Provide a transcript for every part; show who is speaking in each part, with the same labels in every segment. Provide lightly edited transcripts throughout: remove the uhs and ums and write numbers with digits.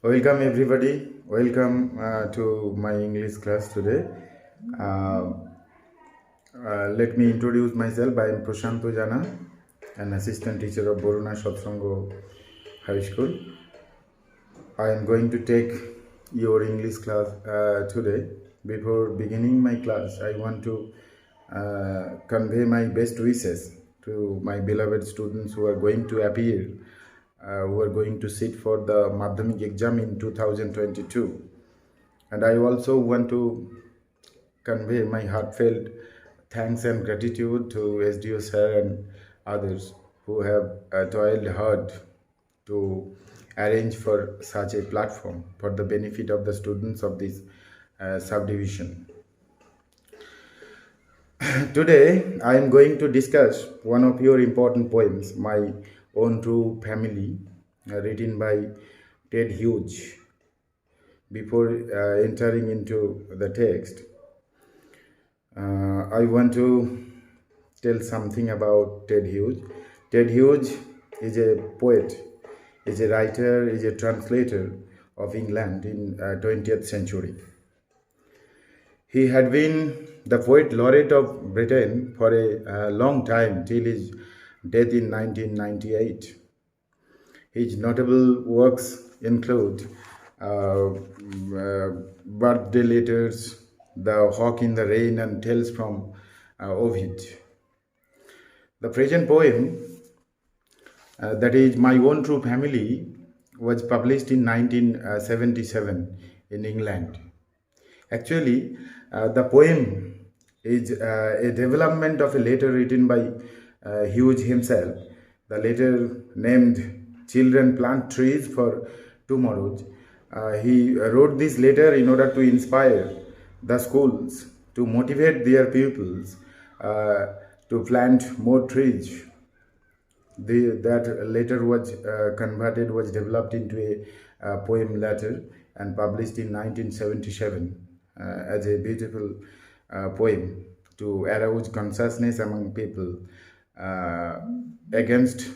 Speaker 1: Welcome everybody. Welcome to my English class today. Uh, Let me introduce myself. I am Prasanta Jana, an assistant teacher of Baruna Satsanga High School. I am going to take your English class today. Before beginning my class, I want to convey my best wishes to my beloved students who are going to appear, who are going to sit for the Madhyamik exam in 2022. And I also want to convey my heartfelt thanks and gratitude to SDO sir and others who have toiled hard to arrange for such a platform for the benefit of the students of this subdivision. Today, I am going to discuss one of your important poems, My Own True Family, written by Ted Hughes. Before entering into the text, I want to tell something about Ted Hughes. Ted Hughes is a poet, is a writer, is a translator of England in 20th century. He had been the poet laureate of Britain for a long time till his death in 1998. His notable works include Birthday Letters, The Hawk in the Rain, and Tales from Ovid. The present poem, that is My Own True Family, was published in 1977 in England. Actually, the poem is a development of a letter written by Hughes himself. The letter named Children Plant Trees for Tomorrow. He wrote this letter in order to inspire the schools to motivate their pupils to plant more trees. That letter was converted, was developed into a poem letter and published in 1977 as a beautiful poem to arouse consciousness among people against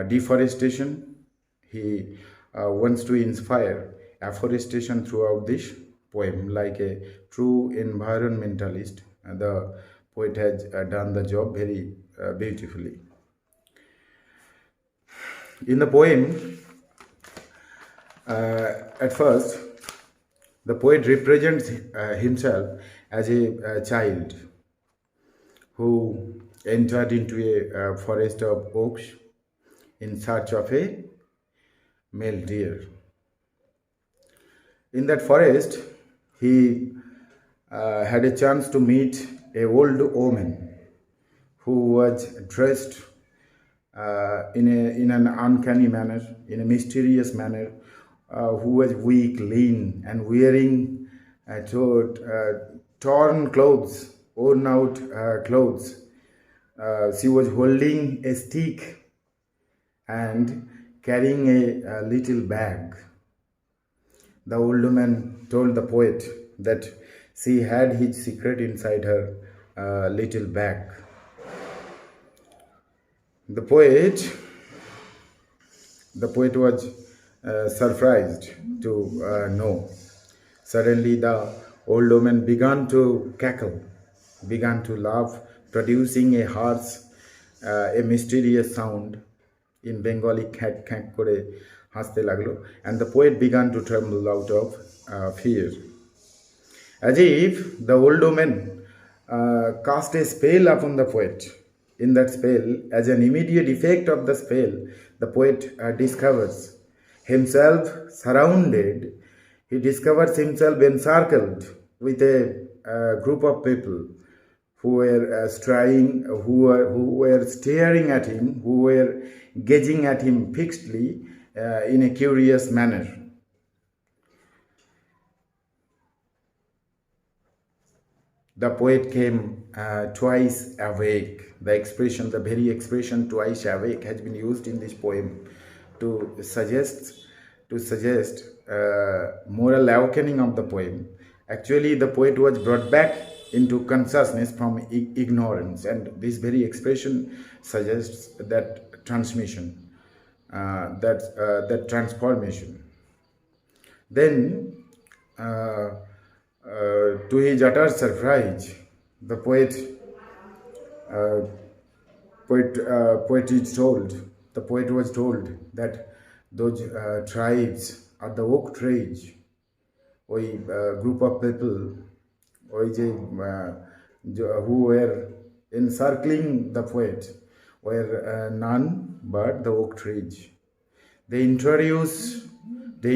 Speaker 1: deforestation. He wants to inspire afforestation throughout this poem. Like a true environmentalist, the poet has done the job very beautifully. In the poem, at first, the poet represents himself as a child who entered into a forest of oaks in search of a male deer. In that forest, he had a chance to meet a old woman who was dressed in an uncanny manner, in a mysterious manner, who was weak, lean, and wearing torn clothes, worn out clothes. She was holding a stick and carrying a little bag. The old woman told the poet that she had his secret inside her little bag. The poet was surprised to know. Suddenly, the old woman began to cackle, began to laugh, producing a harsh, a mysterious sound. In Bengali, খ্যাঁক খ্যাঁক করে হাসতে লাগলো, and the poet began to tremble out of fear. As if the old woman cast a spell upon the poet. In that spell, as an immediate effect of the spell, the poet discovers himself surrounded. He discovers himself encircled with a group of people who were who were staring at him, who were gazing at him fixedly in a curious manner. The poet came twice awake. The very expression twice awake has been used in this poem to suggest moral awakening of the poem. Actually, the poet was brought back into consciousness from ignorance, and this very expression suggests that transmission, that transformation. Then, to his utter surprise, the uh, poet is told, the poet was told that those tribes are the oak trees, ওই group of people, ওই যে who were encircling the poet were none but the oak trees. They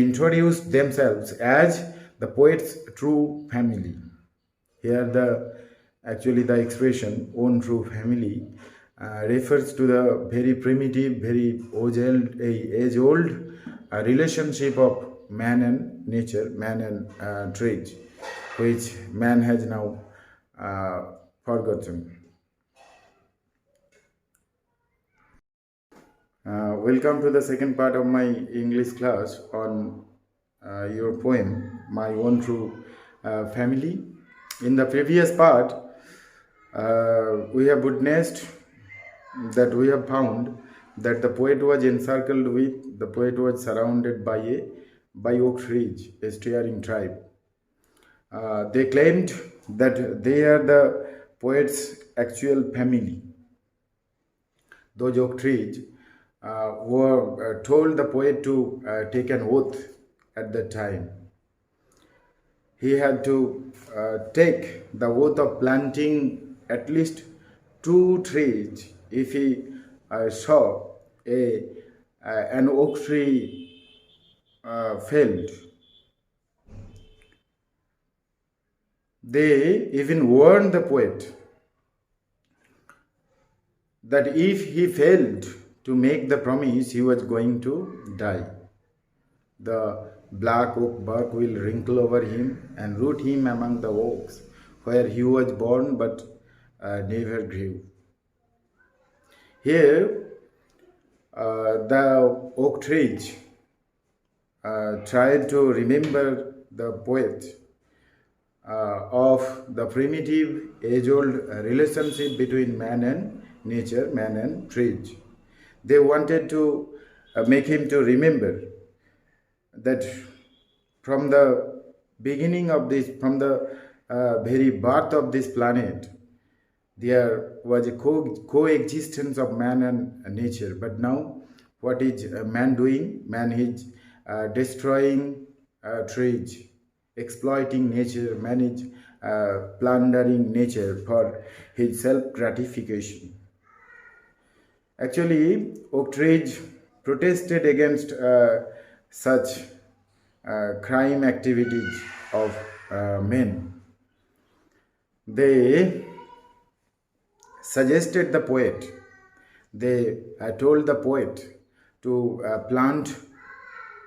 Speaker 1: introduced themselves as the poet's true family. Here, the expression "own true family" refers to the very primitive, very age-old relationship of man and nature, man and trees, which man has now forgotten. Welcome to the second part of my English class on your poem, My Own True Family. In the previous part, we have witnessed that we have found that the poet was encircled with, the poet was surrounded by oak trees, a steering tribe. They claimed that they are the poet's actual family. Those oak trees were told the poet to take an oath at that time. He had to take the oath of planting at least 2 trees if he saw an oak tree felled. They even warned the poet that if he failed to make the promise, he was going to die. The black oak bark will wrinkle over him and root him among the oaks where he was born but never grew. Here, the oak trees tried to remember the poet of the primitive age-old relationship between man and nature, man and trees. They wanted to make him to remember that from the beginning of this, from the very birth of this planet, there was a coexistence of man and nature. But now, what is man doing? Man is destroying trees, exploiting nature, man is plundering nature for his self gratification. Actually, oak trees protested against such crime activities of men. They suggested the poet, they told the poet to plant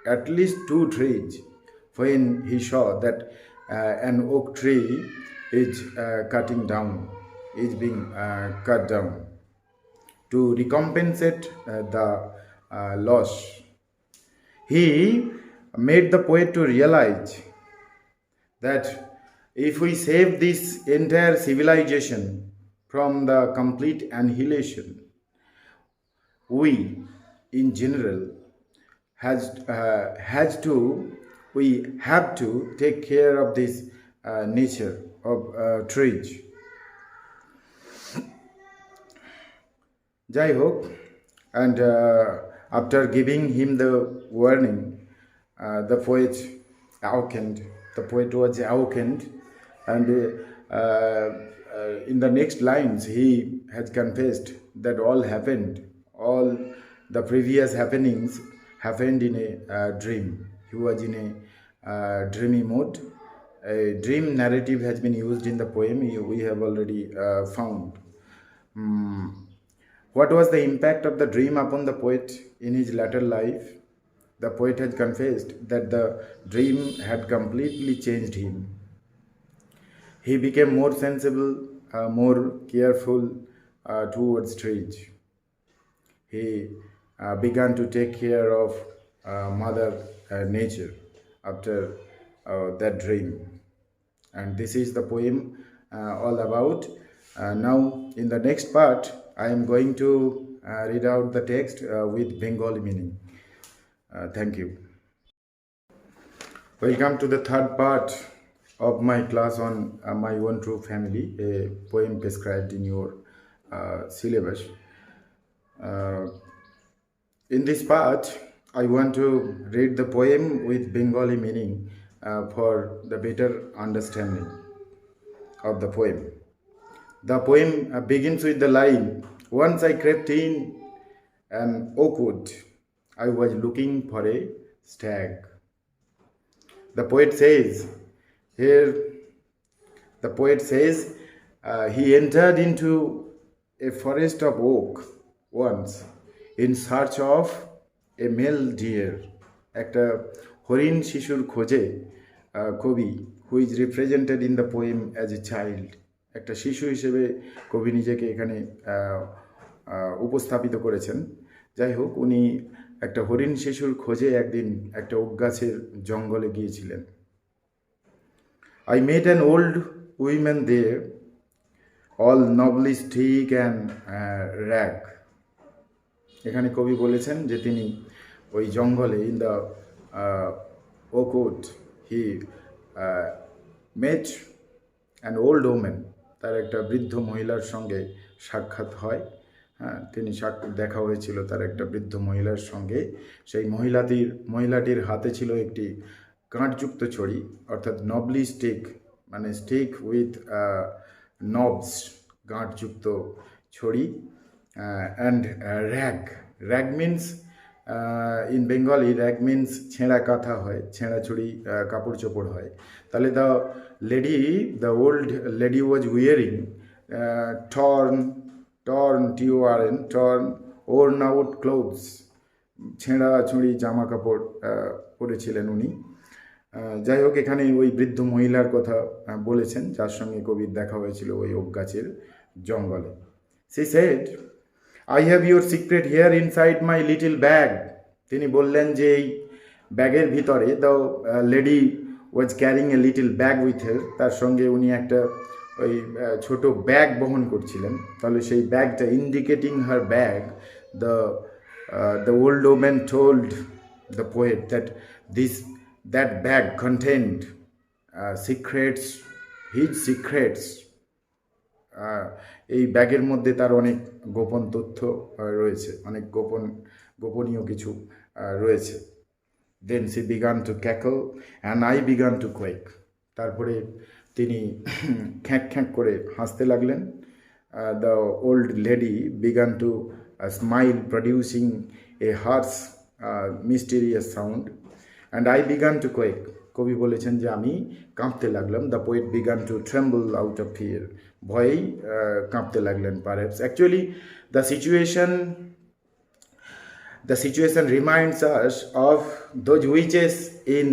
Speaker 1: at least 2 trees when he saw that an oak tree is being cut down to recompensate the loss. He made the poet to realize that if we save this entire civilization from the complete annihilation, we in general we have to take care of this nature of trees. Jai hope, and after giving him the warning, the poet awakened. The poet was awakened, and in the next lines, he has confessed that all happened, all the previous happenings happened in a dream. He was in a dreamy mode. A dream narrative has been used in the poem, we have already found. What was the impact of the dream upon the poet in his latter life? The poet had confessed that the dream had completely changed him. He became more sensible, more careful towards trees. He began to take care of Mother Nature after that dream. And this is the poem all about. Now, in the next part, I am going to read out the text with Bengali meaning. Thank you. Welcome to the third part of my class on my own true family, a poem prescribed in your syllabus. Uh, in this part, I want to read the poem with Bengali meaning for the better understanding of the poem. The poem begins with the line, "Once I crept in an oak wood, I was looking for a stag." The poet says, here the poet says, he entered into a forest of oak once in search of a male deer. একটা হরিণ শিশুর খোঁজে কবি who is represented in the poem as a child, একটা শিশু হিসেবে কবি নিজেকে এখানে উপস্থাপিত করেছেন। যাই হোক, উনি একটা হরিণ শিশুর খোঁজে একদিন একটা ওক গাছের জঙ্গলে গিয়েছিলেন। I met an old woman there, all nobly stick and rag. এখানে কবি বলেছেন যে তিনি ওই জঙ্গলে in the oak wood he met an old woman, তার একটা বৃদ্ধ মহিলার সঙ্গে সাক্ষাৎ হয়। হ্যাঁ, তিনি দেখা হয়েছিল তার একটা বৃদ্ধ মহিলার সঙ্গে। সেই মহিলাটির হাতে ছিল একটি কাঁটযুক্ত ছড়ি, অর্থাৎ নবলি স্টিক, মানে স্টিক উইথ নবস, গাঁটযুক্ত ছড়ি। And rag means in Bengali, rag means ছেঁড়া কাঁথা হয়, ছেঁড়া ছড়ি কাপড় চোপড় হয়। তাহলে the old lady was wearing torn worn out clothes, ছেঁড়া ছুঁড়ি জামা কাপড় পরেছিলেন উনি। যাই হোক, এখানে ওই বৃদ্ধ মহিলার কথা বলেছেন যার সঙ্গে কবির দেখা হয়েছিল ওই ওক গাছের জঙ্গলে। She said, I have your secret here inside my little bag. তিনি বললেন যে এই ব্যাগের ভিতরে, the lady was carrying a little bag with her, তার সঙ্গে উনি একটা ওই ছোট ব্যাগ বহন করছিলেন। তাহলে সেই ব্যাগটা indicating her bag, the old woman told the poet that bag contained secrets, his secrets. এই ব্যাগের মধ্যে তার অনেক গোপন তথ্য রয়েছে, অনেক গোপনীয় কিছু রয়েছে। Then she began to cackle and I began to quake. তারপরে তিনি খ্যাঁক খ্যাঁক করে হাসতে লাগলেন। The old lady began to smile, producing a harsh, mysterious sound. And I began to quake. কবি বলেছেন যে আমি কাঁপতে লাগলাম। The poet began to tremble out of fear. ভয়েই কাঁপতে লাগলেন perhaps. Actually, the situation reminds us of those witches in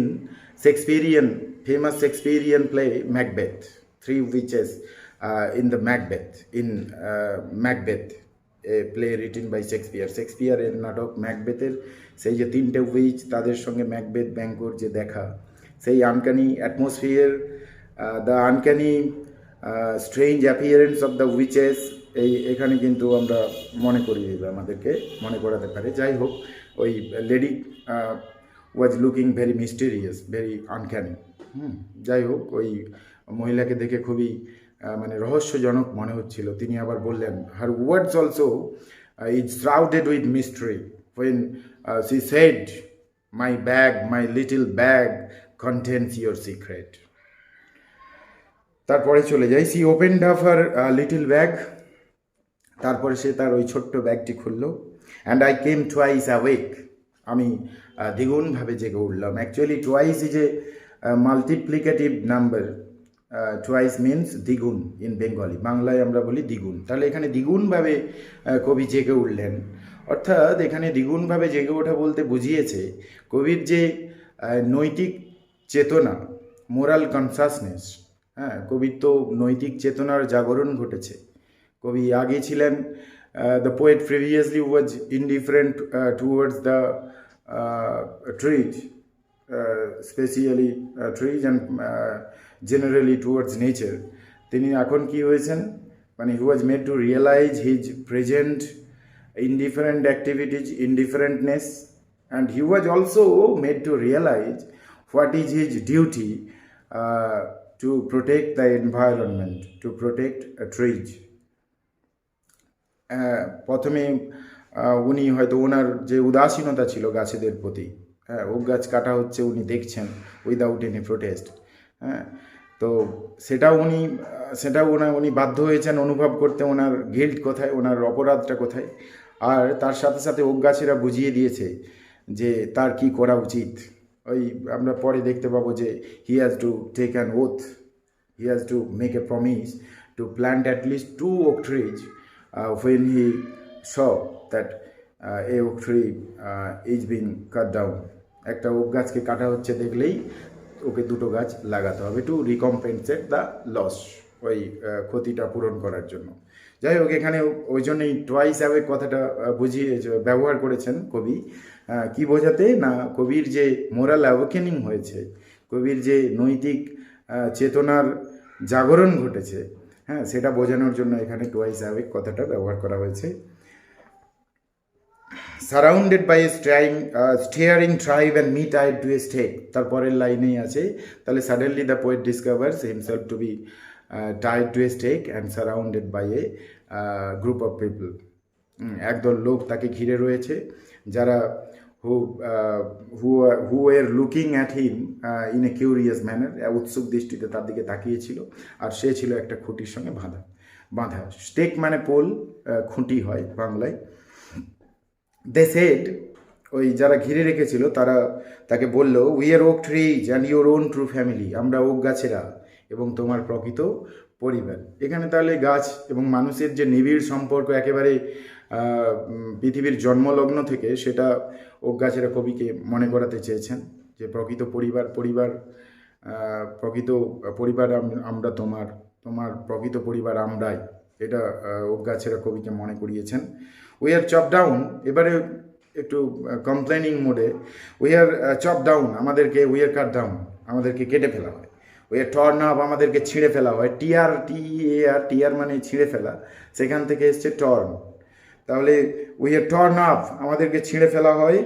Speaker 1: famous Shakespearean play Macbeth. Three witches in the Macbeth, a play written by শেক্সপিয়ারের নাটক ম্যাকবেথের সেই যে তিনটে which, তাদের সঙ্গে Macbeth ব্যাঙ্কোর যে দেখা, সেই uncanny atmosphere, the uncanny strange appearance of the witches, এখানে কিন্তু আমরা আমাদেরকে মনে করাতে পারে। যাই হোক, ওই lady was looking very mysterious, very uncanny. যাই হোক, ওই মহিলাকে দেখে খুবই মানে রহস্যজনক মনে হচ্ছিল। তিনি আবার বললেন, her words also is shrouded with mystery when she said, my little bag contains your secret. তারপরে চলে যাই, she opened up her little bag. তারপরে সে তার ওই ছোট্ট ব্যাগটি খুলল। and I came twice awake. আমি দ্বিগুণভাবে জেগে উঠলাম। Actually twice is a multiplicative number. Twice means দ্বিগুণ ইন বেঙ্গলি, বাংলায় আমরা বলি দ্বিগুণ। তাহলে এখানে দ্বিগুণভাবে কবি জেগে উঠলেন, অর্থাৎ এখানে দ্বিগুণভাবে জেগে ওঠা বলতে বুঝিয়েছে কবির যে নৈতিক চেতনা, মোরাল কনসাসনেস। হ্যাঁ, কবির তো নৈতিক চেতনার জাগরণ ঘটেছে। কবি আগে ছিলেন, the poet previously was indifferent towards the trees, specially trees and generally towards nature. তিনি এখন কি হয়েছেন, মানে he was made to realise his present indifferent activities, indifferentness, and he was also made to realize what is his duty to protect the environment, to protect trees. প্রথমে উনি হয়তো ওনার যে উদাসীনতা ছিল গাছেদের প্রতি, হ্যাঁ, ওক গাছ কাটা হচ্ছে উনি দেখছেন উইদাউট এনি প্রোটেস্ট, হ্যাঁ, তো উনি বাধ্য হয়েছেন অনুভব করতে ওনার গিল্ট কোথায়, ওনার অপরাধটা কোথায়। আর তার সাথে সাথে ওক গাছেরা বুঝিয়ে দিয়েছে যে তার কি করা উচিত। ওই আমরা পরে দেখতে পাবো যে he has to take an oath, he has to make a promise to plant at least 2 oak trees when he saw that a oak tree is being cut down. একটা ওক গাছকে কাটা হচ্ছে দেখলেই ওকে 2টো গাছ লাগাতে হবে টু রিকম্পেনসেট দ্য লস, ওই ক্ষতিটা পূরণ করার জন্য। যাই হোক, এখানে ওই জন্যই টুয়াইস অ্যাওয়েক কথাটা ব্যবহার করেছেন কবি। কি বোঝাতে না, কবির যে মোরাল অ্যাওয়েকেনিং হয়েছে, কবির যে নৈতিক চেতনার জাগরণ ঘটেছে, হ্যাঁ, সেটা বোঝানোর জন্য এখানে টুয়াইস অ্যাওয়েক কথাটা ব্যবহার করা হয়েছে। Surrounded by a steering tribe and me tied to a stake, তারপরের লাইনেই আছে, তাহলে suddenly the poet discovers himself to be tied to a stake and surrounded by a group of people. একদল লোক তাকে ঘিরে রয়েছে, যারা who were looking at him in a curious manner, উৎসুক দৃষ্টিতে তার দিকে তাকিয়েছিল, আর সে ছিল একটা খুঁটির সঙ্গে বাঁধা। স্টেক মানে পোল, খুঁটি হয় বাংলায়। দে সেড, ওই যারা ঘিরে রেখেছিল তারা তাকে বলল, we are okay trees and your own true family, আমরা ওক গাছেরা এবং তোমার প্রকৃত পরিবার। এখানে তাহলে গাছ এবং মানুষের যে নিবিড় সম্পর্ক একেবারে পৃথিবীর জন্মলগ্ন থেকে, সেটা ওক গাছেরা কবিকে মনে করাতে চেয়েছেন যে প্রকৃত পরিবার আমরা তোমার প্রকৃত পরিবার আমরাই, এটা ওক গাছেরা কবিকে মনে করিয়েছেন। উই আর চপ ডাউন, এবারে একটু কমপ্লেনিং মোডে, we are chop down, we are cut down, আমাদেরকে কেটে ফেলা হয়। উই আর টর্ন আপ, আমাদেরকে ছিঁড়ে ফেলা হয়। টিআর মানে ছিঁড়ে ফেলা, সেখান থেকে এসছে টর্ন। তাহলে উই আর টর্ন আপ, আমাদেরকে ছিঁড়ে ফেলা হয়।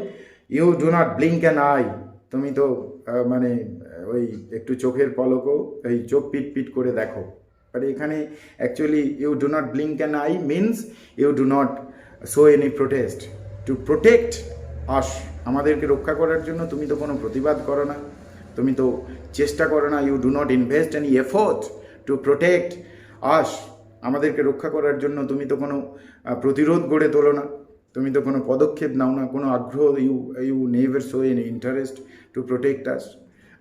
Speaker 1: You do not blink an eye, তুমি তো মানে ওই একটু চোখের পলকও, এই চোখ পিট করে দেখো। বাট এখানে actually you do not blink an eye means you do not show any protest to protect us, আমাদেরকে রক্ষা করার জন্য তুমি তো কোনো প্রতিবাদ করো না, তুমি তো চেষ্টা করো না। You do not invest any effort to protect us, আমাদেরকে রক্ষা করার জন্য তুমি তো কোনো প্রতিরোধ গড়ে তোলো না, তুমি তো কোনো পদক্ষেপ নাও না, কোনো আগ্রহ, you never show an interest to protect us,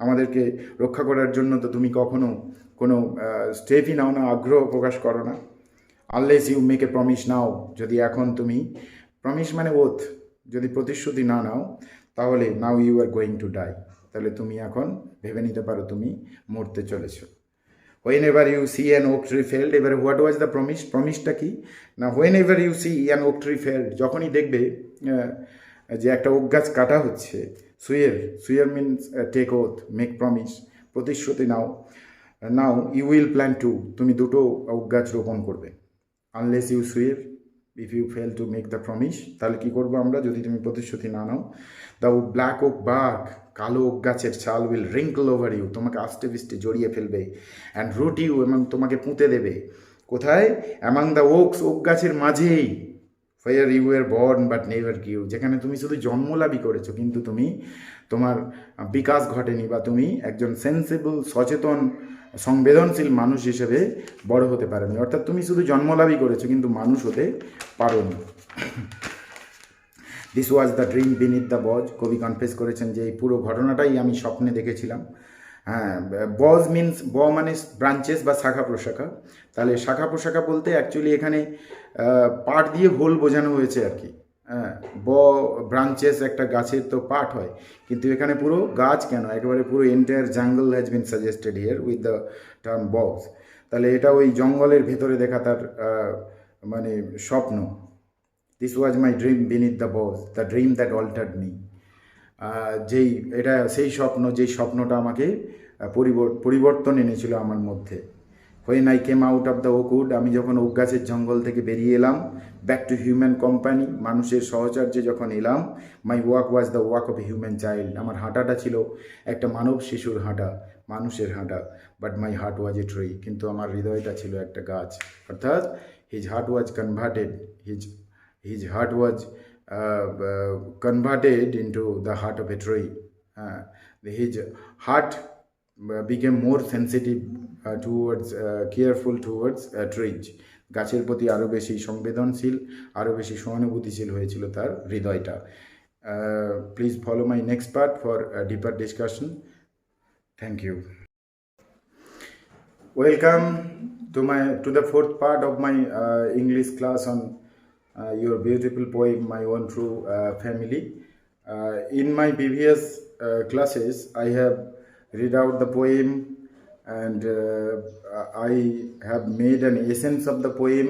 Speaker 1: আমাদেরকে রক্ষা করার জন্য তো তুমি কখনো কোনো স্টেপই নাও না, আগ্রহ প্রকাশ করো না। Unless you make a promise now, যদি এখন তুমি প্রমিস মানে ওথ, যদি প্রতিশ্রুতি না নাও, তাহলে now you are going to die, তাহলে তুমি এখন ভেবে নিতে পারো তুমি মরতে চলেছো। whenever you see an oak tree felled, এবারে হোয়াট ওয়াজ দ্য প্রমিসটা কি না, whenever you see an oak tree felled, যখনই দেখবে যে একটা ওক গাছ কাটা হচ্ছে, swear means take oath, make promise, প্রতিশ্রুতি নাও, ইউ উইল প্ল্যান টু, তুমি 2টো ওক গাছ রোপণ করবে। Unless you swear, if you fail to make the promise, তাহলে কী করবো আমরা যদি তুমি প্রতিশ্রুতি না নাও। দ্য ব্ল্যাক ওক বার্ক, কালো ওক গাছের ছাল উইল রিঙ্কল ওভার ইউ, তোমাকে আস্তে পিস্টে জড়িয়ে ফেলবে। অ্যান্ড রুট ইউ, এবং তোমাকে পুঁতে দেবে। কোথায়? অ্যামাং দ্য ওকস, ওক গাছের মাঝেই। Where you were born but never grew, যেখানে তুমি শুধু জন্মলাভই করেছো কিন্তু তুমি তোমার বিকাশ ঘটেনি, বা তুমি একজন সেন্সিবল, সচেতন, সংবেদনশীল মানুষ হিসেবে বড় হতে পারেনি। অর্থাৎ তুমি শুধু জন্মলাভই করেছো কিন্তু মানুষ হতে পারোনি। This was the dream beneath the বজ, কবি কনফেস করেছেন যে এই পুরো ঘটনাটাই আমি স্বপ্নে দেখেছিলাম। হ্যাঁ, বজ মিনস, মানে ব্রাঞ্চেস বা শাখা প্রশাখা। তাহলে শাখা প্রশাখা বলতে অ্যাকচুয়ালি এখানে পাট দিয়ে হোল বোঝানো হয়েছে আর কি। হ্যাঁ, ব্রাঞ্চেস একটা গাছের তো পার্ট হয়, কিন্তু এখানে পুরো গাছ কেন, একেবারে পুরো entire jungle has been suggested here with the term বজ। তাহলে এটা ওই জঙ্গলের ভেতরে দেখা তার মানে স্বপ্ন। This was my dream beneath the boughs, the dream that altered me, এটা সেই স্বপ্ন, যেই স্বপ্নটা আমাকে পরিবর্তন এনেছিল আমার মধ্যে। When I came out of the oak wood, আমি যখন ওক গাছের জঙ্গল থেকে বেরিয়ে এলাম, ব্যাক টু হিউম্যান কোম্পানি, মানুষের সহচর্যে যখন এলাম, my walk was the walk of a human child, আমার হাঁটাটা ছিল একটা মানব শিশুর হাঁটা, মানুষের হাঁটা, but my heart was a tree, কিন্তু আমার হৃদয়টা ছিল একটা গাছ। অর্থাৎ his heart was converted, his heart was converted into the heart of a tree. His heart became more sensitive towards careful towards trees. গাছের প্রতি আরও বেশি সংবেদনশীল, আরও বেশি সহানুভূতিশীল হয়েছিল তার হৃদয়টা। Please follow my next part for deeper discussion. Thank you. Welcome to the fourth part of my English class on your beautiful poem, My Own True Family. In my previous classes, I have read out the poem and I have made an essence of the poem,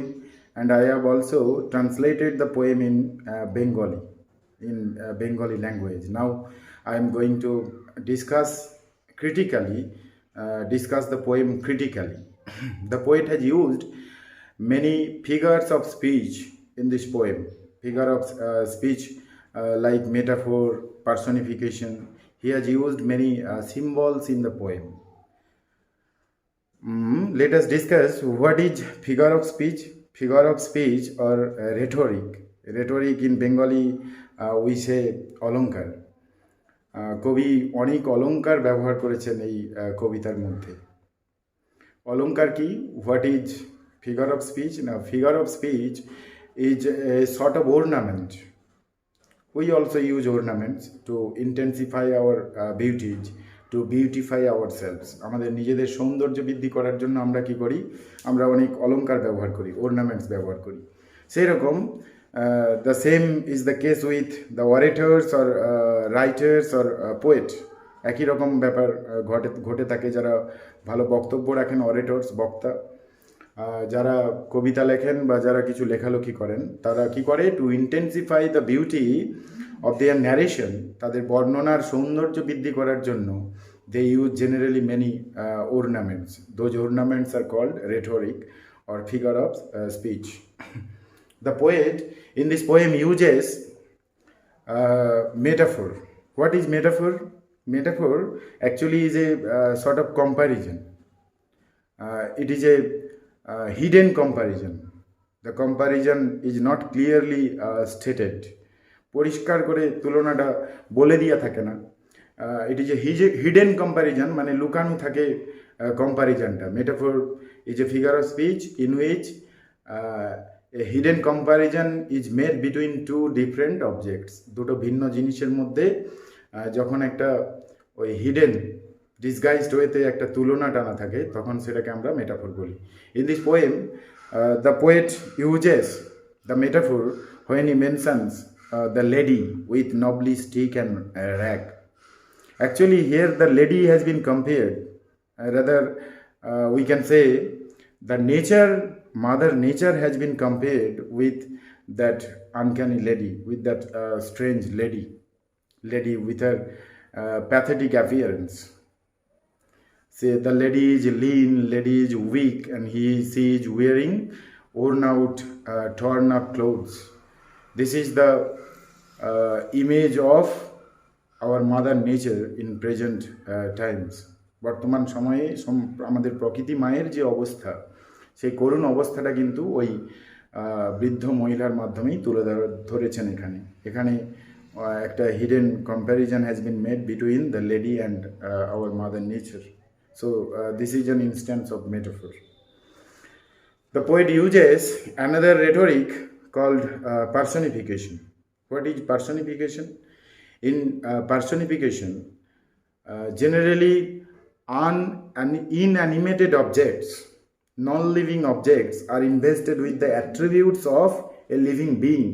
Speaker 1: and I have also translated the poem in Bengali language. Now I am going to discuss the poem critically. The poet has used many figures of speech in this poem. Figure of speech like metaphor, personification. He has used many symbols in the poem. Let us discuss what is figure of speech. Figure of speech or rhetoric. Rhetoric in Bengali we say অলঙ্কার। কবি অনেক অলঙ্কার ব্যবহার করেছেন এই কবিতার মধ্যে। অলঙ্কার কি? What is figure of speech? না, figure of speech is a sort of ornament. We also use ornaments to intensify our beauties, to beautify ourselves. আমাদের নিজেদের সৌন্দর্য বৃদ্ধি করার জন্য আমরা কি করি? আমরা অনেক অলঙ্কার ব্যবহার করি, ornaments ব্যবহার করি। সেই রকম the same is the case with the orators or writers or poet. একই রকম ব্যাপার ঘটে থাকে যারা ভালো বক্তব্য রাখেন, অরেটর্স, বক্তা। যারা কবিতা লেখেন বা যারা কিছু লেখালেখি করেন, তারা কি করে? To intensify the beauty of their narration, তাদের বর্ণনার সৌন্দর্য বৃদ্ধি করার জন্য they use generally many ornaments. Those ornaments are called rhetoric or figure of speech. The poet in this poem uses metaphor. What is metaphor? Metaphor actually is a sort of comparison. It is a hidden comparison. The comparison is not clearly stated. পরিষ্কার করে তুলনাটা বলে দিয়া থাকে না। It is a hidden comparison, মানে লুকানো থাকে কম্পারিজনটা। Metaphor is a figure of speech in which a hidden comparison is made between two different objects. দুটো ভিন্ন জিনিসের মধ্যে যখন একটা ওই হিডেন ডিসগাইজড ওয়েতে একটা তুলনা টানা থাকে, তখন সেটাকে আমরা মেটাফোর বলি। In this poem the poet uses the metaphor when he mentions the lady with knobly stick and rag. Actually here the lady has been compared, rather we can say the nature, mother nature has been compared with that uncanny lady, with that strange lady with her pathetic appearance. Say the lady is lean, lady is weak, and she is wearing worn out, torn up clothes. This is the image of our mother nature in present times. বর্তমান সময়ে আমাদের প্রকৃতি মায়ের যে অবস্থা, সেই করুণ অবস্থাটা কিন্তু ওই বৃদ্ধ মহিলার মাধ্যমেই তুলে ধরেছেন এখানে একটা hidden comparison has been made between the lady and our mother nature. So this is an instance of metaphor. The poet uses another rhetoric called personification. What is personification? In personification, generally inanimated objects, non-living objects are invested with the attributes of a living being.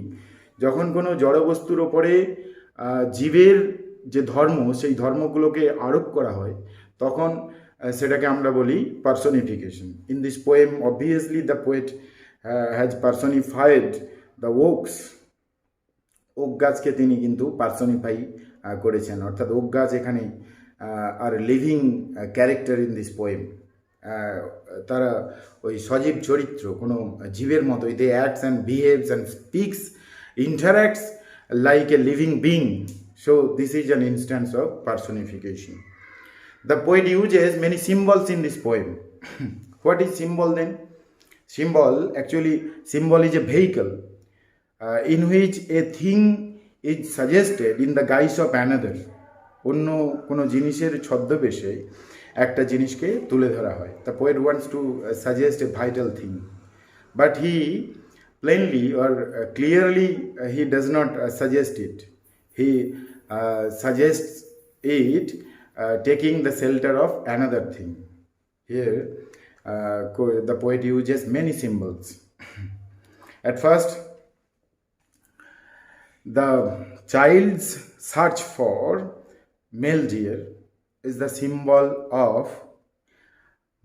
Speaker 1: যখন কোনো জড়বস্তুর ওপরে জীবের যে ধর্ম, সেই ধর্মগুলোকে আরোপ করা হয়, তখন সেটাকে আমরা বলি personification. In this poem obviously the poet has personified the oaks. Oak গাছকে তিনি কিন্তু পার্সনিফাই করেছেন, অর্থাৎ ওক গাছ এখানে আর living character in this poem. তারা ওই সজীব চরিত্র কোনো জীবের মতোই, they acts and behaves and speaks interacts like a living being. So this is an instance of personification. The poet uses many symbols in this poem. What is symbol then? Symbol is a vehicle in which a thing is suggested in the guise of another. অন্য কোনো জিনিসের ছদ্মবেশে একটা জিনিসকে তুলে ধরা হয়. The poet wants to suggest a vital thing, but he plainly or clearly he does not suggest it. He suggests it taking the shelter of another thing. Here the poet uses many symbols. At first, the child's search for male deer is the symbol of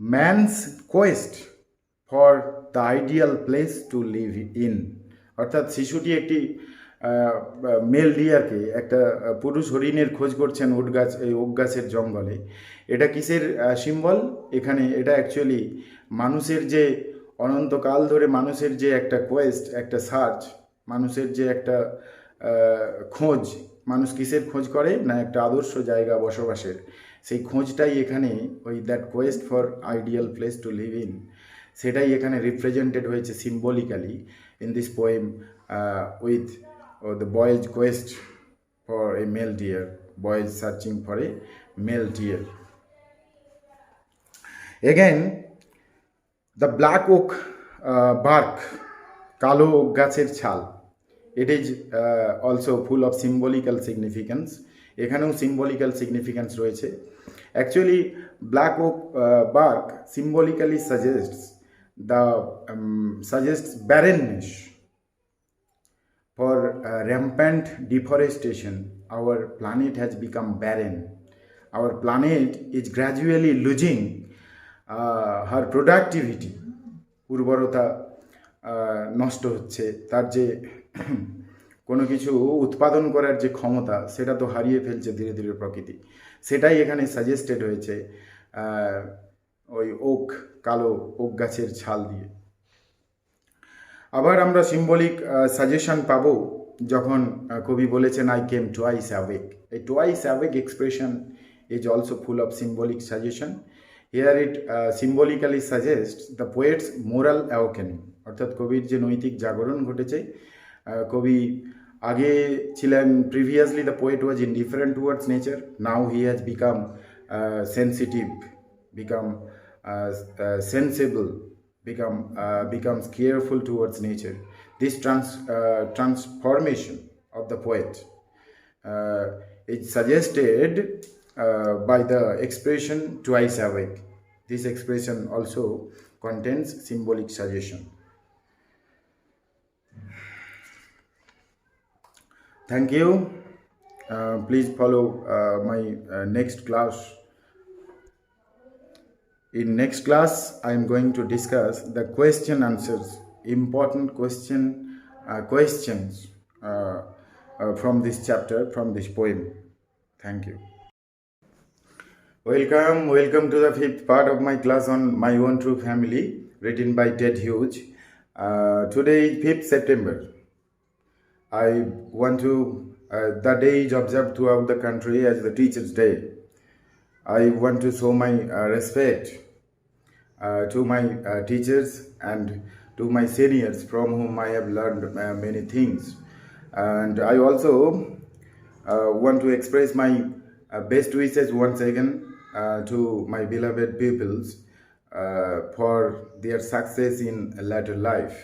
Speaker 1: man's quest for the ideal place to live in. অর্থাৎ শিশুটি একটি mail ডিয়ারকে, একটা পুরুষ হরিণের খোঁজ করছেন okay গাছের জঙ্গলে. এটা কিসের সিম্বল? এখানে এটা অ্যাকচুয়ালি মানুষের যে অনন্তকাল ধরে মানুষের যে একটা কোয়েস্ট, একটা সার্চ, মানুষের যে একটা খোঁজ, মানুষ কিসের খোঁজ করে না একটা আদর্শ জায়গা বসবাসের, সেই খোঁজটাই এখানে ওই that Quest for ideal place to live in, সেটাই এখানে রিপ্রেজেন্টেড হয়েছে symbolically in this poem with the boy's quest for a male deer, boy is searching for a male deer. Again, the black oak bark, kalo oak গাছের ছাল, it is also full of symbolical significance. এখানেও symbolical significance রয়েছে. Actually, black oak bark symbolically suggests barrenness. For rampant deforestation, our planet has become barren. Our planet is gradually losing her productivity. উর্বরতা নষ্ট হচ্ছে, তার যে কোনো কিছু উৎপাদন করার যে ক্ষমতা, সেটা তো হারিয়ে ফেলছে ধীরে ধীরে প্রকৃতি. সেটাই এখানে সাজেস্টেড হয়েছে ওই কালো ওক গাছের ছাল দিয়ে. আবার আমরা সিম্বলিক সাজেশন পাবো যখন কবি বলেছেন আই কেম টুয়াইস অ্যাওয়েক. এই twice awake expression is also full of symbolic suggestion. Here it symbolically suggest the poet's moral awakening, অর্থাৎ কবির যে নৈতিক জাগরণ ঘটেছে. কবি আগে ছিলেন, previously the poet was indifferent towards nature, now he has become sensitive, become sensible, becomes careful towards nature. This transformation of the poet is suggested by the expression twice awake. This expression also contains symbolic suggestion. Thank you. Please follow my next class. In next class, I am going to discuss the question answers, important questions from this chapter, from this poem. Thank you. Welcome to the fifth part of my class on My Own True Family, written by Ted Hughes. Today is 5th September. I want to, the day is observed throughout the country as the Teacher's Day. I want to show my respect to my teachers and to my seniors from whom I have learned many things. And I also want to express my best wishes once again to my beloved pupils for their success in later life.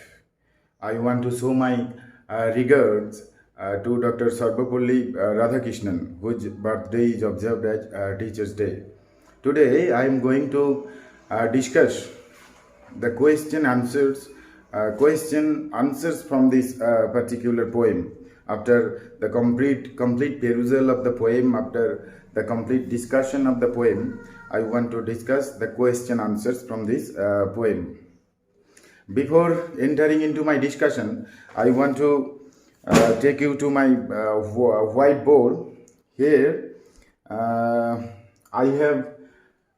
Speaker 1: I want to show my regards to Dr. Sarvapalli Radhakrishnan, whose birthday is observed as Teacher's Day. Today I am going to discuss the question answers from this particular poem. After the complete perusal of the poem, after the complete discussion of the poem, I want to discuss the question answers from this poem. Before entering into my discussion, I want to take you to my whiteboard. Here I have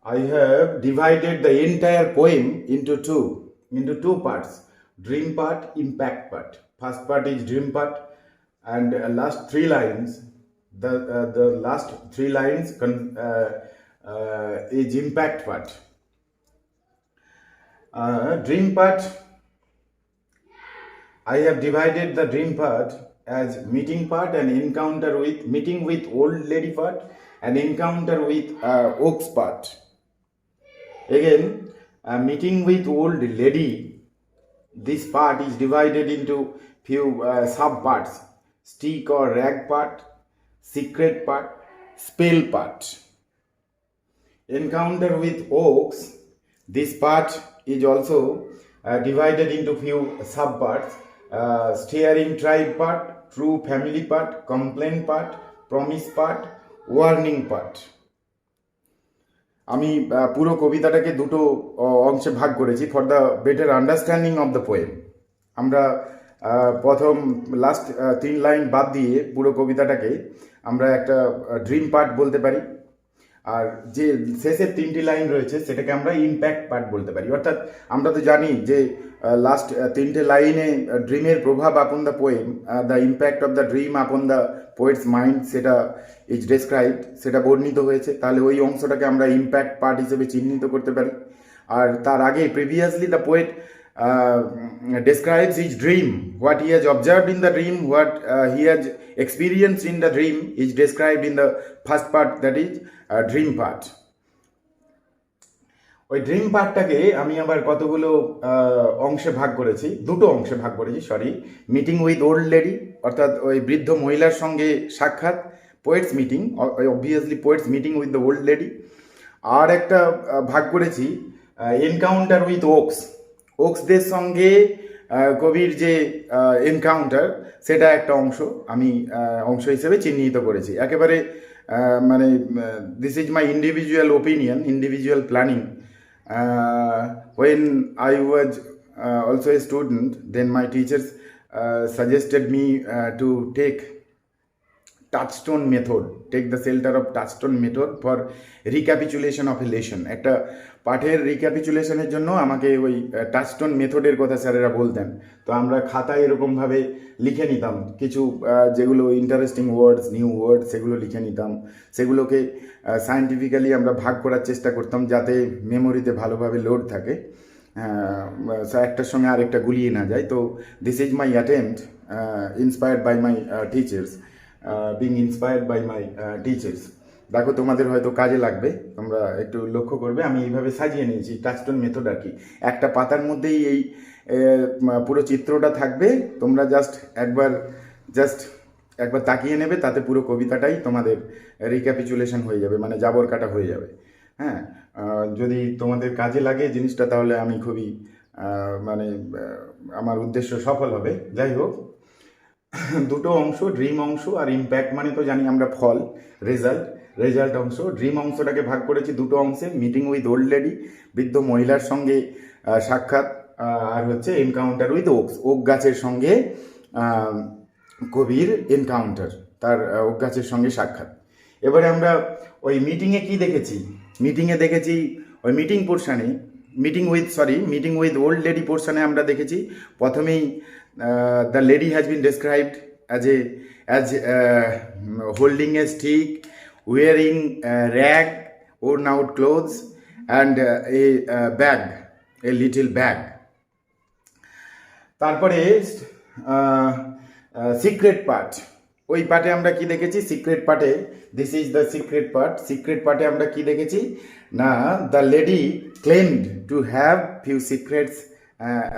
Speaker 1: I have divided the entire poem into two parts: dream part, impact part. First part is dream part, and last three lines. The last three lines is impact part. Dream part, I have divided the dream part as meeting part and encounter with meeting with old lady part and encounter with oaks part. Again, meeting with old lady, this part is divided into few sub parts: stick or rag part, secret part, spell part. Encounter with oaks, this part is also divided into few sub parts: steering tribe part, true family part, complaint part, promise part, warning part. আমি পুরো কবিতাটাকে দুটো অংশে ভাগ করেছি for the better understanding of the poem. আমরা প্রথম last 3 line বাদ দিয়ে পুরো কবিতাটাকে আমরা একটা ড্রিম পার্ট বলতে পারি, আর যে শেষের 3টি লাইন রয়েছে সেটাকে আমরা ইম্প্যাক্ট পার্ট বলতে পারি। অর্থাৎ আমরা তো জানি যে লাস্ট 3টে লাইনে ড্রিমের প্রভাব upon the poem, the impact of the dream upon the poet's mind, সেটা ইজ ডেসক্রাইবড, সেটা বর্ণিত হয়েছে। তাহলে ওই অংশটাকে আমরা ইম্প্যাক্ট পার্ট হিসেবে চিহ্নিত করতে পারি। আর তার আগে previously the poet describes his dream, what he has observed in the dream, what he has experienced in the dream is described in the first part, that is dream part. ওই dream পার্টটাকে আমি আবার কতগুলো অংশে ভাগ করেছি, দুটো অংশে ভাগ করেছি, মিটিং উইথ ওল্ড লেডি, অর্থাৎ ওই বৃদ্ধ মহিলার সঙ্গে সাক্ষাৎ, poet's meeting, obviously poet's meeting with the old lady. আর একটা ভাগ করেছি এনকাউন্টার উইথ ওক্সদের সঙ্গে কবির যে এনকাউন্টার, সেটা একটা অংশ আমি অংশ হিসেবে চিহ্নিত করেছি। একেবারে মানে this is my individual opinion, individual planning. when I was also a student, then my teachers suggested me to take touchstone method, take the shelter of touchstone method for recapitulation of a lesson. একটা পাঠের রিক্যাপিচুলেশনের জন্য আমাকে ওই টাচস্টোন মেথডের কথা স্যারেরা বলতেন। তো আমরা খাতায় এরকমভাবে লিখে নিতাম কিছু যেগুলো ইন্টারেস্টিং ওয়ার্ডস, নিউ ওয়ার্ড, সেগুলো লিখে নিতাম। সেগুলোকে সায়েন্টিফিক্যালি আমরা ভাগ করার চেষ্টা করতাম যাতে মেমোরিতে ভালোভাবে লোড থাকে, একটার সঙ্গে আরেকটা গুলিয়ে না যায়। তো this is my attempt, inspired by my teachers, being inspired by my teachers. দেখো তোমাদের হয়তো কাজে লাগবে, তোমরা একটু লক্ষ্য করবে। আমি এইভাবে সাজিয়ে নিয়েছি টাচস্টোন মেথড আর কি। একটা পাতার মধ্যেই এই পুরো চিত্রটা থাকবে, তোমরা জাস্ট একবার তাকিয়ে নেবে, তাতে পুরো কবিতাটাই তোমাদের রিক্যাপিচুলেশন হয়ে যাবে, মানে জাবর কাটা হয়ে যাবে। হ্যাঁ, যদি তোমাদের কাজে লাগে জিনিসটা, তাহলে আমি খুবই মানে আমার উদ্দেশ্য সফল হবে। যাই হোক, দুটো অংশ, ড্রিম অংশ আর ইম্প্যাক্ট মানে তো জানি আমরা ফল, রেজাল্ট অংশ। ড্রিম অংশটাকে ভাগ করেছি দুটো অংশে: মিটিং উইথ ওল্ড লেডি, বৃদ্ধ মহিলার সঙ্গে সাক্ষাৎ, আর হচ্ছে এনকাউন্টার উইথ ওক গাছের সঙ্গে কবির এনকাউন্টার, তার ওক গাছের সঙ্গে সাক্ষাৎ। এবারে আমরা ওই মিটিংয়ে কি দেখেছি? মিটিংয়ে দেখেছি ওই মিটিং পোর্শানে, মিটিং উইথ ওল্ড লেডি পোর্শানে আমরা দেখেছি প্রথমেই the lady has been described as holding a stick, wearing rag, worn out clothes, and a little bag. তারপরে সিক্রেট পার্ট, ওই পার্টে আমরা কি দেখেছি? সিক্রেট পার্টে, দিস ইজ দ্য সিক্রেট পার্টে আমরা কি দেখেছি না, the lady claimed to have few secrets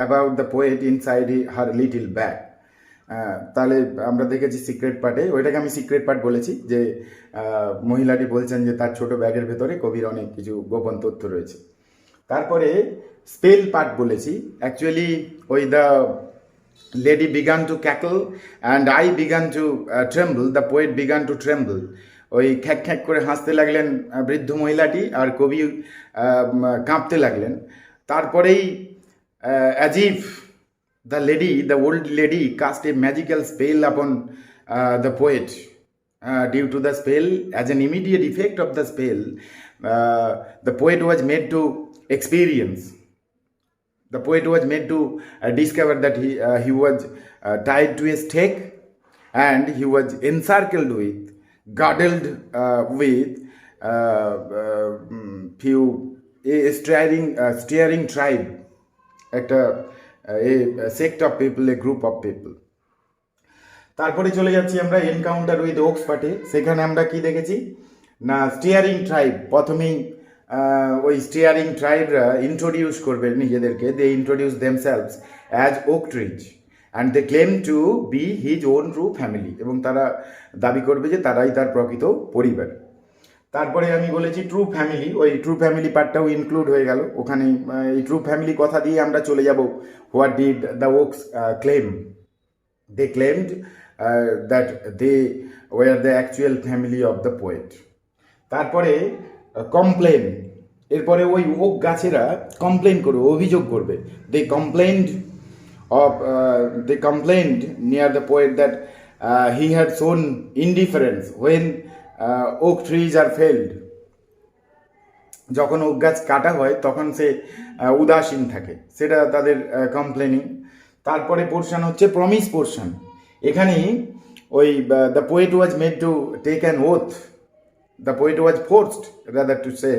Speaker 1: about the poet inside her little bag. তাহলে আমরা দেখেছি সিক্রেট পার্টে, ওইটাকে আমি সিক্রেট পার্ট বলেছি, যে মহিলাটি বলছেন যে তার ছোট ব্যাগের ভেতরে কবির অনেক কিছু গোপন তথ্য রয়েছে। তারপরে স্পেল পার্ট বলেছি। অ্যাকচুয়ালি ওই the lady began to cackle and I began to tremble, the poet began to tremble. ওই খ্যাক খ্যাক করে হাসতে লাগলেন বৃদ্ধ মহিলাটি, আর কবি কাঁপতে লাগলেন। তারপরেই as if the old lady cast a magical spell upon the poet. Due to the spell, as an immediate effect of the spell, The poet was made to experience. The poet was made to discover that he was tied to a stake, and he was encircled with, girdled with few a steering tribe, a sect of people, a group of people. তারপরে চলে যাচ্ছি আমরা encounter with Woakes পার্টে। সেখানে আমরা কি দেখেছি না, স্টিয়ারিং ট্রাইব প্রথমেই ওই স্টিয়ারিং ট্রাইবরা ইন্ট্রোডিউস করবে নিজেদেরকে। They introduce themselves as oak trees and they claim to be his own true family, এবং তারা দাবি করবে যে তারাই তার প্রকৃত পরিবার। তারপরে আমি বলেছি ট্রু ফ্যামিলি, ওই ট্রু ফ্যামিলি পার্টটাও ইনক্লুড হয়ে গেল ওখানে। এই ট্রু ফ্যামিলি কথা দিয়ে আমরা চলে যাব what did the oaks claim. They claimed that they were the actual family of the poet. তারপরে কমপ্লেন, এরপরে ওই ওক গাছেরা কমপ্লেন করবে, অভিযোগ করবে। They complained near the poet that he had shown indifference when oak trees are felled. যখন okay গাছ কাটা হয় তখন সে উদাসীন থাকে, সেটা তাদের কমপ্লেনিং। তারপরে পোর্শন হচ্ছে প্রমিস পোর্শন। এখানে ওই the poet was made to take an oath, the poet was forced rather to say,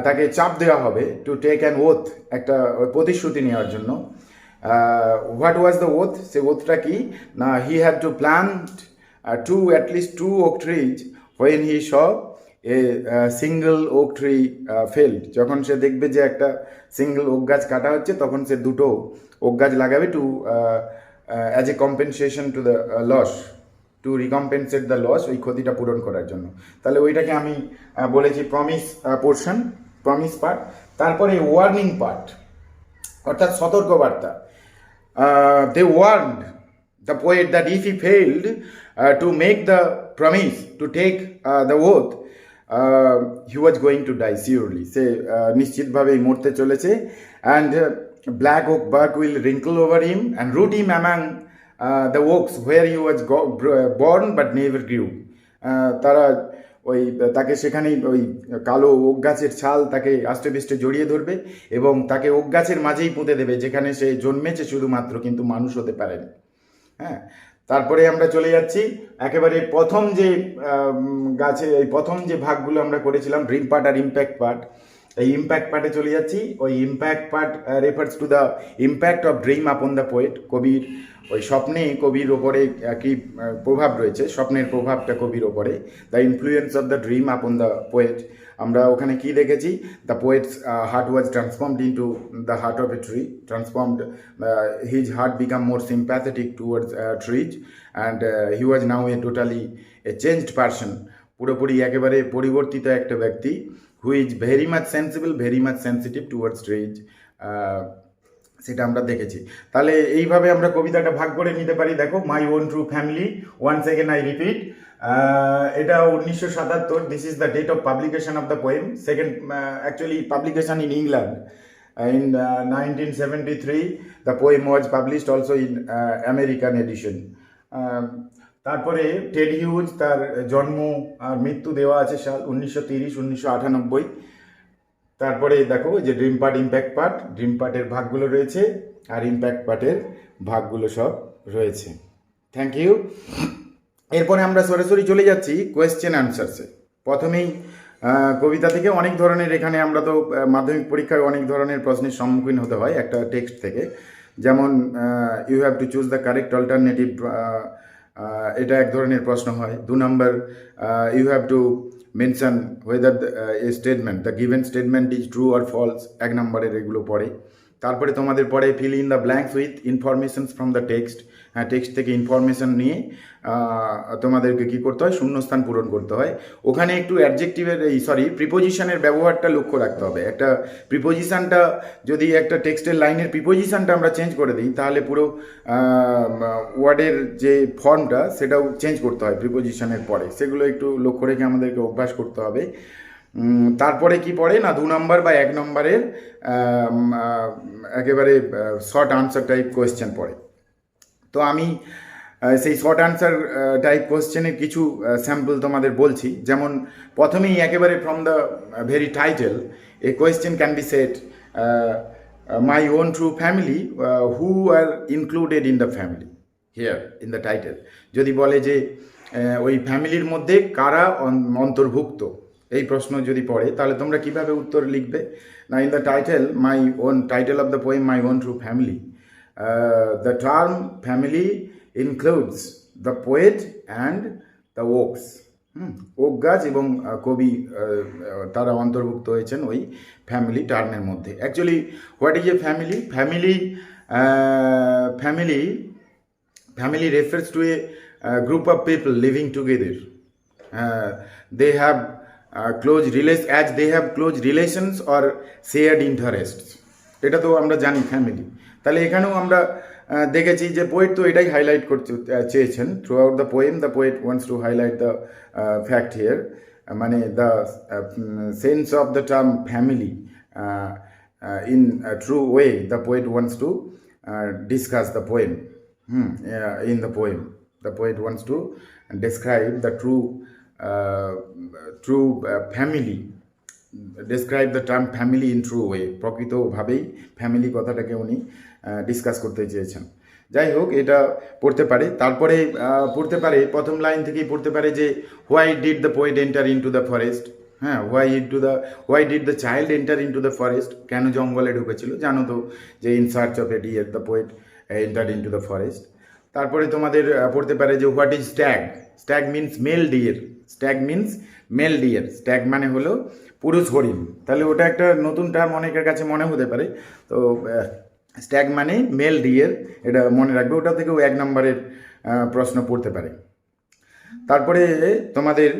Speaker 1: তাকে চাপ দেওয়া হবে টু টেক অ্যান ওথ, একটা প্রতিশ্রুতি নেওয়ার জন্য। What was the oath? সে ওথটা কি না, he had to plant at least two oak trees when he saw a single oak tree felled. যখন সে দেখবে যে একটা সিঙ্গল ওক গাছ কাটা হচ্ছে তখন সে দুটো ওক গাছ লাগাবে two as a compensation to the loss, to recompensate the loss, ওই ক্ষতিটা পূরণ করার জন্য। তাহলে ওইটাকে আমি বলেছি প্রমিস পোর্শন, প্রমিস পার্ট। তারপরে ওয়ার্নিং পার্ট, অর্থাৎ সতর্কবার্তা। They warned the poet that if he failed to make the promise to take the oath he was going to die surely, সে নিশ্চিতভাবেই মরতে চলেছে। And black oak bark will wrinkle over him and root him among the oaks where he was born but never grew. তারা ওই তাকে সেখানেই ওই কালো ওক গাছের ছাল তাকে আষ্টে পৃষ্ঠে জড়িয়ে ধরবে এবং তাকে ওক গাছের মাঝেই পুঁতে দেবে যেখানে সে জন্মেছে শুধুমাত্র, কিন্তু মানুষ হতে পারেনি। হ্যাঁ, তারপরে আমরা চলে যাচ্ছি একেবারে প্রথম যে গাছে, এই প্রথম যে ভাগগুলো আমরা করেছিলাম ড্রিম পার্ট আর ইম্প্যাক্ট পার্ট, এই ইম্প্যাক্ট পার্টে চলে যাচ্ছি। ওই impact part refers to the impact of dream upon the poet. কবির ওই স্বপ্নে কবির ওপরে কি প্রভাব রয়েছে, স্বপ্নের প্রভাবটা কবির ওপরে, the influence of the dream upon the poet. আমরা ওখানে কি দেখেছি, the poet's heart was transformed into the heart of a tree, transformed, his heart become more sympathetic towards trees and he was now a totally a changed person, পুরোপুরি একেবারে পরিবর্তিত একটা ব্যক্তি, who is very much sensible, very much sensitive towards trees, সেটা আমরা দেখেছি। তাহলে এইভাবে আমরা কবিতাটা ভাগ করে নিতে পারি। দেখো, my own true family, once again I repeat, এটা 1977, this is the date of publication of the poem. Second actually publication in England in 1973, the poem was published also in American edition. তারপরে Ted huge, তার জন্ম আর মৃত্যু দেওয়া আছে সাল 1930, 1998। তারপরে দেখো যে dream part, impact part, dream পার্টের ভাগগুলো রয়েছে আর ইম্প্যাক্ট পার্টের ভাগগুলো সব রয়েছে। Thank you. এরপরে আমরা সরাসরি চলে যাচ্ছি কোয়েশ্চেন অ্যান্সার্সে। প্রথমেই কবিতা থেকে অনেক ধরনের, এখানে আমরা তো মাধ্যমিক পরীক্ষায় অনেক ধরনের প্রশ্নের সম্মুখীন হতে হয় একটা টেক্সট থেকে, যেমন you have to choose the correct alternative, এটা এক ধরনের প্রশ্ন হয়। 2 নম্বর, you have to mention whether a statement, the given statement is true or false, 1 নম্বরের এগুলো পড়ে। তারপরে তোমাদের পড়ে fill in the blanks with informations from the text. হ্যাঁ, টেক্সট থেকে ইনফরমেশন নিয়ে তোমাদেরকে কী করতে হয়, শূন্যস্থান পূরণ করতে হয়। ওখানে একটু অ্যাডজেক্টিভের প্রিপোজিশনের ব্যবহারটা লক্ষ্য রাখতে হবে। একটা প্রিপোজিশনটা যদি একটা টেক্সটের লাইনের প্রিপোজিশনটা আমরা চেঞ্জ করে দিই তাহলে পুরো ওয়ার্ডের যে ফর্মটা সেটাও চেঞ্জ করতে হয় প্রিপোজিশনের পরে, সেগুলো একটু লক্ষ্য রেখে আমাদেরকে অভ্যাস করতে হবে। তারপরে কি পড়ে না, 2 নম্বর বা 1 নম্বরের একেবারে শর্ট আনসার টাইপ কোয়েশ্চেন পড়ে। তো আমি সেই শর্ট আনসার টাইপ কোশ্চেনের কিছু স্যাম্পল তোমাদের বলছি। যেমন প্রথমেই একেবারে from the very title a question can be set my own true family who are included in the family here in the title. যদি বলে যে ওই ফ্যামিলির মধ্যে কারা অন্তর্ভুক্ত, এই প্রশ্ন যদি পড়ে তাহলে তোমরা কিভাবে উত্তর লিখবে না। In the title my own title of the poem my own true family, the term family includes the poet and the oaks. Oak গাছ এবং কবি তারা অন্তর্ভুক্ত হয়েছেন ওই ফ্যামিলি টার্মের মধ্যে। Actually what is a family? Family refers to a group of people living together. They have close relations or shared interests. এটা তো আমরা জানি ফ্যামিলি। তাহলে এখানেও আমরা দেখেছি যে পোয়েট তো এটাই হাইলাইট করতে চেয়েছেন। Throughout the poem the poet wants to highlight the fact here, মানে the sense of the term family in true way the poet wants to discuss the poem. In the poem the poet wants to describe the true family, describe the term family in true way. প্রকৃতভাবেই family কথাটাকে উনি discuss করতে চেয়েছেন। যাই হোক, এটা পড়তে পারে। তারপরে পড়তে পারে প্রথম লাইন থেকেই পড়তে পারে যে why did the poet enter into the forest. হ্যাঁ, why did the child enter into the forest, কেন জঙ্গলে ঢুকেছিল? জানো তো যে in search of a deer the poet enter into the forest. তারপরে তোমাদের পড়তে পারে যে what is stag. Stag means male deer. Stag মানে হলো পুরুষ হরিণ। তাহলে ওটা একটা নতুন টার্ম অনেকের কাছে মনে হতে পারে। তো স্ট্যাগ মানে মেল ডিয়ার, এটা মনে রাখবে। ওটা থেকেও 1 নম্বরের প্রশ্ন পড়তে পারে। তারপরে তোমাদের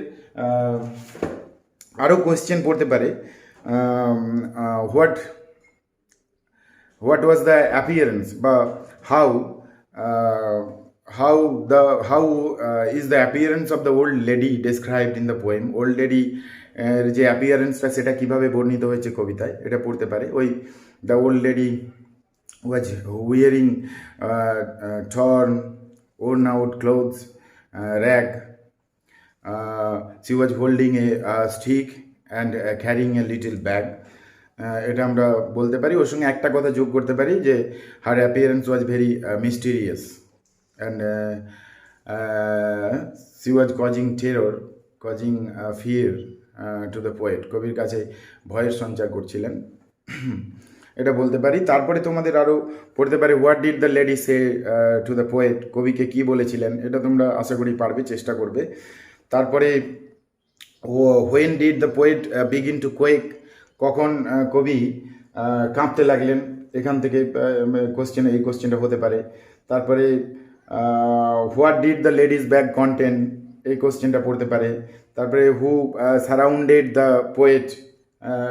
Speaker 1: আরও কোয়েশ্চেন পড়তে পারে হোয়াট ওয়াজ দ্য অ্যাপিয়ারেন্স বা how is the appearance of the old lady described in the poem. Old lady যে অ্যাপিয়ারেন্সটা সেটা কীভাবে বর্ণিত হয়েছে কবিতায়, এটা পড়তে পারে। ওই the old lady was wearing torn, worn out clothes, rag. She was holding a stick and carrying a little bag. এটা আমরা বলতে পারি। ওর সঙ্গে একটা কথা যোগ করতে পারি যে her appearance was very mysterious and she was causing fear to the poet. কবির কাছে ভয়ের সঞ্চার করছিলেন, এটা বলতে পারি। তারপরে তোমাদের আরও পড়তে পারি what did the lady say to the poet, কবিকে কী বলেছিলেন। এটা তোমরা আশা করি পারবে, চেষ্টা করবে। তারপরে when did the poet begin to quake, কখন কবি কাঁপতে লাগলেন, এখান থেকে এই কোশ্চেনটা হতে পারে। তারপরে what did the ladies bag content, এই কোশ্চেনটা পড়তে পারে। তারপরে হু সারাউন্ডেড দ্য পোয়েট,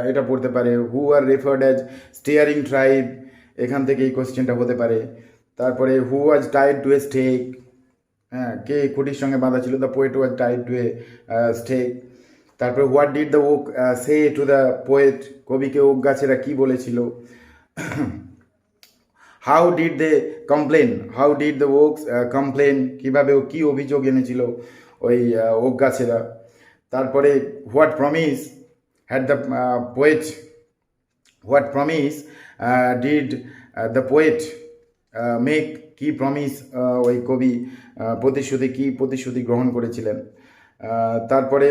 Speaker 1: এটা পড়তে পারে। Who are referred as steering tribe, এখান থেকে এই কোশ্চেনটা হতে পারে। তারপরে who was tied to a stake, হ্যাঁ, কে খুঁটির সঙ্গে বাঁধা ছিল? The poet was tied to a stake. তারপরে what did the oak say to the poet, কবিকে ওক গাছেরা কী বলেছিল? How did the oaks complain, কীভাবে কী অভিযোগ এনেছিল ওই ওক গাছেরা? তারপরে what promise did the poet make, key promise ওই কবি প্রতিশ্রুতি গ্রহণ করেছিলেন? তারপরে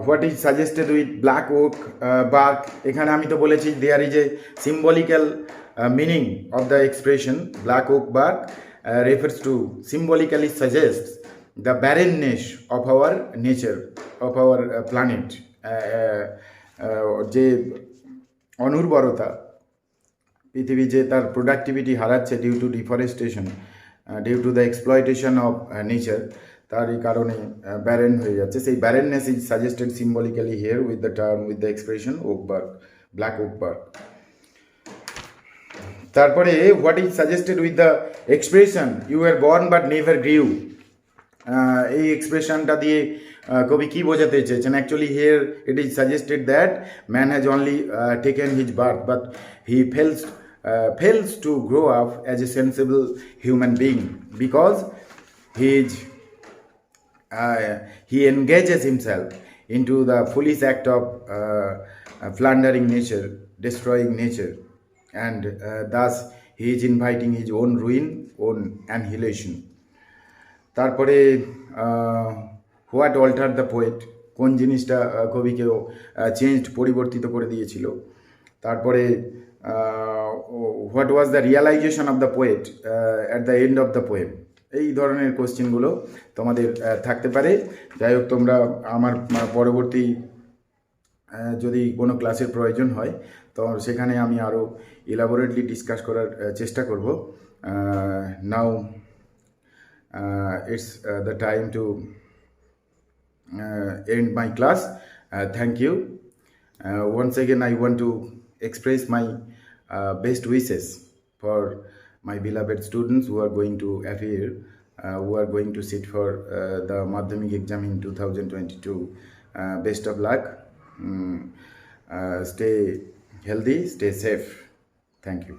Speaker 1: what is suggested with black oak bark, এখানে আমি তো বলেছি there is a symbolical meaning of the expression black oak bark refers to symbolically suggests the barrenness of our nature, of our planet. যে অনুর্বরতা, পৃথিবী যে তার প্রোডাক্টিভিটি হারাচ্ছে due to deforestation, due to the exploitation of nature, তারই কারণে barren হয়ে যাচ্ছে। সেই barrenness is suggested symbolically here with the expression oak bark, black oak bark. তারপরে what is suggested with the expression you are born but never grew, এই এক্সপ্রেশনটা দিয়ে কবি কী বোঝাতে চেয়েছেন? Actually here it is suggested that man has only taken his birth but he fails fails to grow up as a sensible human being because he is he engages himself into the foolish act of plundering nature, destroying nature, and thus he is inviting his own ruin, own annihilation. তারপরে what alter the poet, কোন জিনিসটা কবিকেও পরিবর্তিত করে দিয়েছিল। তারপরে what was the realisation of the poet at the end of the poem. এই ধরনের কোশ্চেনগুলো তোমাদের থাকতে পারে। যাই হোক, তোমরা আমার পরবর্তী যদি কোনো ক্লাসের প্রয়োজন হয় তো সেখানে আমি আরও ইলাবোরেটলি ডিসকাস করার চেষ্টা করব। নাও it's the time to end my class. Thank you. Once again, I want to express my best wishes for my beloved students who are going to appear, who are going to sit for the Madhyamik exam in 2022. Best of luck. Stay healthy, stay safe. Thank you.